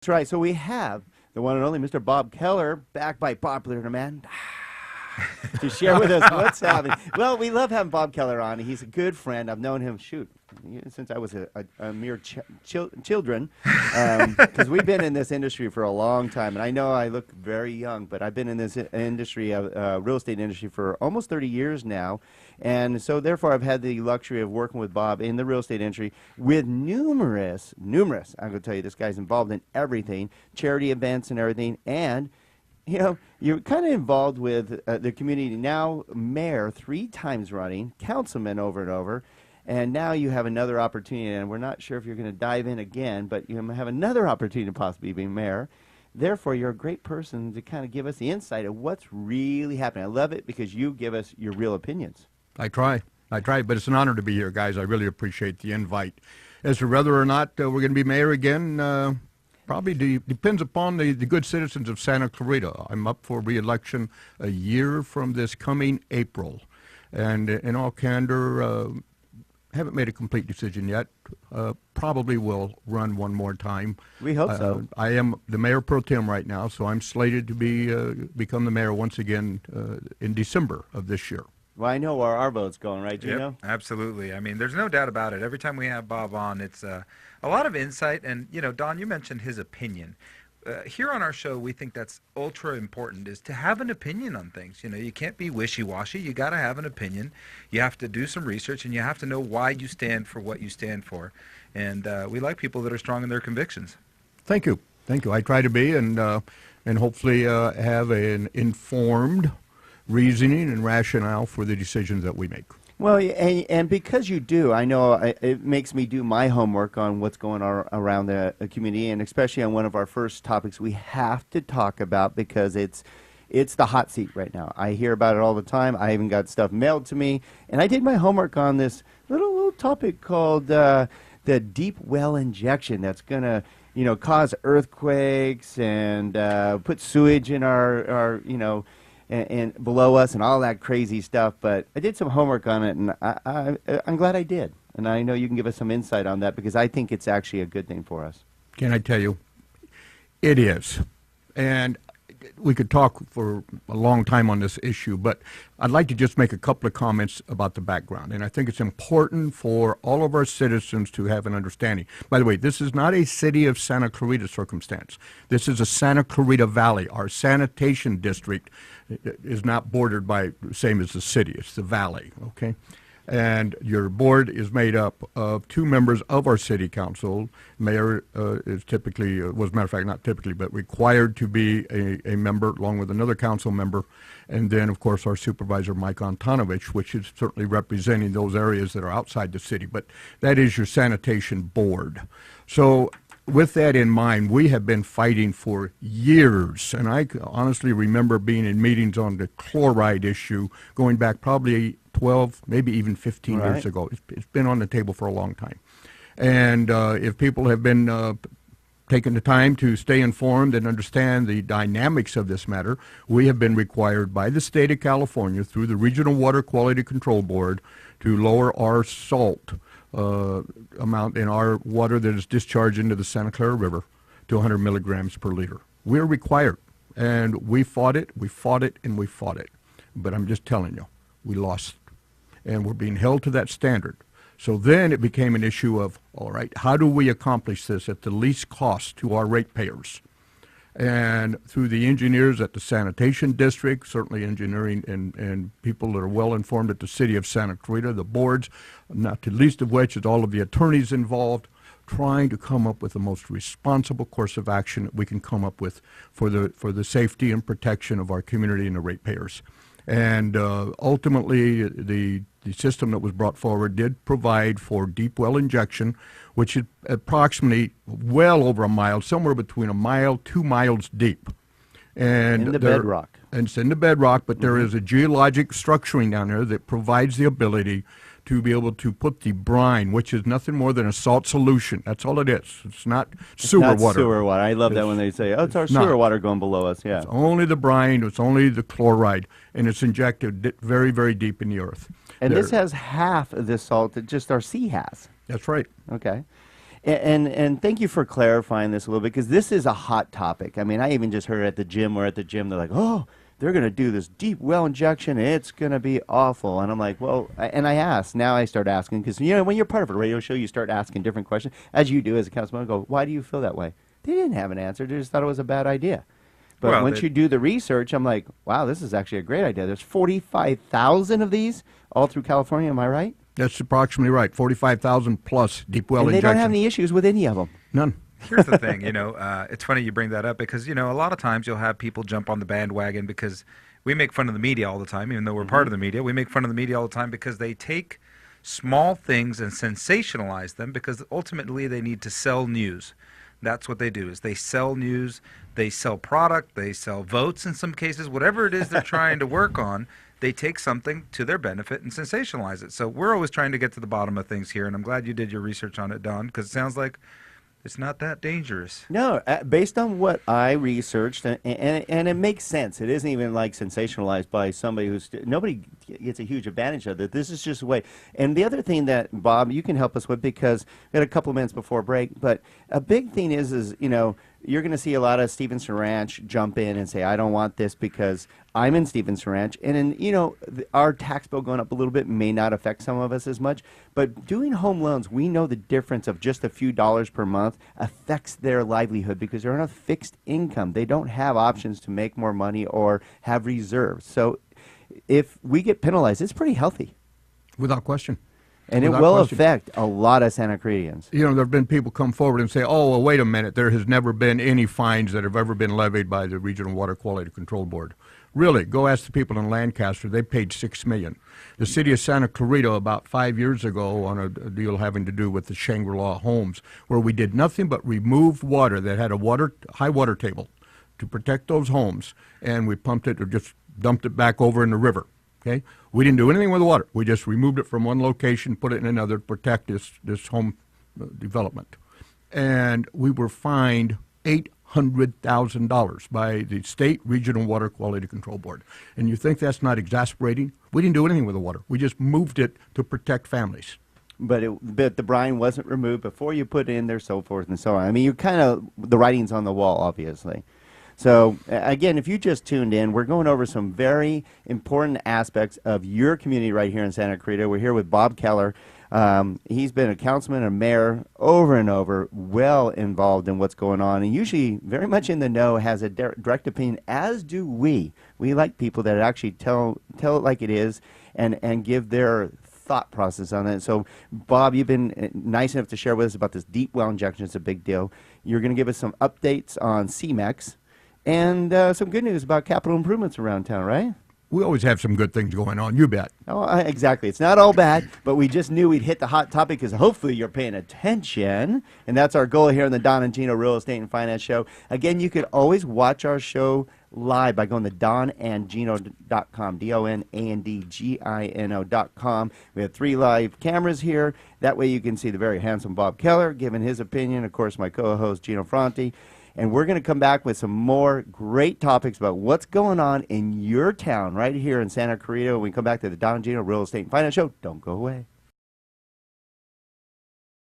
right. So we have the one and only Mr. Bob Kellar, back by popular demand, to share with us what's happening. Well, we love having Bob Kellar on. He's a good friend. I've known him, since I was a mere children, because we've been in this industry for a long time. And I know I look very young, but I've been in this industry, real estate industry, for almost 30 years now. And so therefore I've had the luxury of working with Bob in the real estate industry with numerous, I'm going to tell you, this guy's involved in everything, charity events and everything. And you're kind of involved with the community now, mayor 3 times running, councilman over and over, and now you have another opportunity, and we're not sure if you're going to dive in again, but you have another opportunity to possibly be mayor. Therefore, you're a great person to kind of give us the insight of what's really happening. I love it because you give us your real opinions. I try, but it's an honor to be here, guys. I really appreciate the invite. As to whether or not we're going to be mayor again, probably depends upon the good citizens of Santa Clarita. I'm up for re-election a year from this coming April. And in all candor, haven't made a complete decision yet. Probably will run one more time. We hope so. I am the mayor pro tem right now, so I'm slated to become the mayor once again in December of this year. Well, I know where our vote's going, right, Gino? Yep, absolutely. I mean, there's no doubt about it. Every time we have Bob on, it's a lot of insight. And, Don, you mentioned his opinion. Here on our show, we think that's ultra important, is to have an opinion on things. You can't be wishy-washy. You got to have an opinion. You have to do some research, and you have to know why you stand for what you stand for. And we like people that are strong in their convictions. Thank you. I try to be, and hopefully have an informed reasoning and rationale for the decisions that we make. Well, and because you do, I know it makes me do my homework on what's going on around the community, and especially on one of our first topics we have to talk about, because it's the hot seat right now. I hear about it all the time. I even got stuff mailed to me, and I did my homework on this little topic called the deep well injection that's going to cause earthquakes and put sewage in our and below us and all that crazy stuff. But I did some homework on it, and I'm glad I did. And I know you can give us some insight on that, because I think it's actually a good thing for us. Can I tell you? It is. And we could talk for a long time on this issue, but I'd like to just make a couple of comments about the background. And I think it's important for all of our citizens to have an understanding. By the way, this is not a city of Santa Clarita circumstance. This is a Santa Clarita Valley. Our sanitation district is not bordered by the same as the city. It's the valley, okay? And your board is made up of 2 members of our city council. Mayor is typically, as a matter of fact, not typically, but required to be a member along with another council member. And then, of course, our supervisor, Mike Antonovich, which is certainly representing those areas that are outside the city. But that is your sanitation board. So with that in mind, we have been fighting for years. And I honestly remember being in meetings on the chloride issue going back probably 12, maybe even 15 years ago. It's been on the table for a long time. And if people have been taking the time to stay informed and understand the dynamics of this matter, we have been required by the state of California through the Regional Water Quality Control Board to lower our salt amount in our water that is discharged into the Santa Clara River to 100 milligrams per liter. We're required, and we fought it, and we fought it. But I'm just telling you, we lost, and we're being held to that standard. So then it became an issue of, all right, how do we accomplish this at the least cost to our ratepayers? And through the engineers at the sanitation district, certainly engineering and people that are well informed at the city of Santa Clarita, the boards, not the least of which is all of the attorneys involved, trying to come up with the most responsible course of action that we can come up with for the safety and protection of our community and the ratepayers. And ultimately, the system that was brought forward did provide for deep well injection, which is approximately well over a mile, somewhere between a mile, 2 miles deep. And in the bedrock. And it's in the bedrock, but there is a geologic structuring down there that provides the ability to be able to put the brine, which is nothing more than a salt solution. That's all it is. It's not sewer water. Sewer water. I love that when they say, oh, it's our sewer water going below us. Yeah. It's only the brine, it's only the chloride, and it's injected very, very deep in the earth. And this has half of this salt that just our sea has. That's right. Okay. And thank you for clarifying this a little bit, because this is a hot topic. I mean, I even just heard at the gym, they're like, oh, they're going to do this deep well injection. It's going to be awful. And I'm like, well, and I asked. Now I start asking, because, you know, when you're part of a radio show, you start asking different questions, as you do as a councilman. I go, why do you feel that way? They didn't have an answer. They just thought it was a bad idea. But Well, once you do the research, I'm like, wow, this is actually a great idea. There's 45,000 of these all through California. Am I right? That's approximately right. 45,000 plus deep well And they injection. don't have any issues with any of them. None. Here's the thing, it's funny you bring that up because, a lot of times you'll have people jump on the bandwagon because we make fun of the media all the time, even though we're part of the media. We make fun of the media all the time because they take small things and sensationalize them because ultimately they need to sell news. That's what they do, is they sell news, they sell product, they sell votes in some cases, whatever it is they're trying to work on. They take something to their benefit and sensationalize it. So we're always trying to get to the bottom of things here, and I'm glad you did your research on it, Don, because it sounds like it's not that dangerous. No, based on what I researched, and it makes sense. It isn't even like sensationalized by somebody who's nobody gets a huge advantage of it. This is just a way. And the other thing that, Bob, you can help us with, because we got a couple of minutes before break, but a big thing is you're going to see a lot of Stevenson Ranch jump in and say, I don't want this because I'm in Stevenson Ranch. And our tax bill going up a little bit may not affect some of us as much. But doing home loans, we know the difference of just a few dollars per month affects their livelihood because they're on a fixed income. They don't have options to make more money or have reserves. So if we get penalized, it's pretty healthy. Without question. And it will affect a lot of Santa Cruzans. There have been people come forward and say, oh, well, wait a minute, there has never been any fines that have ever been levied by the Regional Water Quality Control Board. Really, go ask the people in Lancaster. They paid $6 million. The city of Santa Clarita about 5 years ago on a deal having to do with the Shangri-La homes, where we did nothing but remove water that had a high water table to protect those homes, and we pumped it or just dumped it back over in the river. Okay, we didn't do anything with the water. We just removed it from one location, put it in another to protect this home development. And we were fined $800,000 by the State Regional Water Quality Control Board. And you think that's not exasperating? We didn't do anything with the water. We just moved it to protect families. But the brine wasn't removed before you put it in there, so forth and so on. I mean, the writing's on the wall, obviously. So, again, if you just tuned in, we're going over some very important aspects of your community right here in Santa Clarita. We're here with Bob Kellar. He's been a councilman and mayor over and over, well involved in what's going on, and usually very much in the know, has a direct opinion, as do we. We like people that actually tell it like it is and give their thought process on it. So, Bob, you've been nice enough to share with us about this deep well injection. It's a big deal. You're going to give us some updates on CMEX. And some good news about capital improvements around town, right? We always have some good things going on, you bet. Oh, exactly. It's not all bad, but we just knew we'd hit the hot topic because hopefully you're paying attention. And that's our goal here on the Don and Gino Real Estate and Finance Show. Again, you could always watch our show live by going to donandgino.com, DONANDGINO.com. We have 3 live cameras here. That way you can see the very handsome Bob Kellar giving his opinion. Of course, my co-host, Gino Franti. And we're going to come back with some more great topics about what's going on in your town right here in Santa Clarita when we come back to the Don and Gino Real Estate and Finance Show. Don't go away.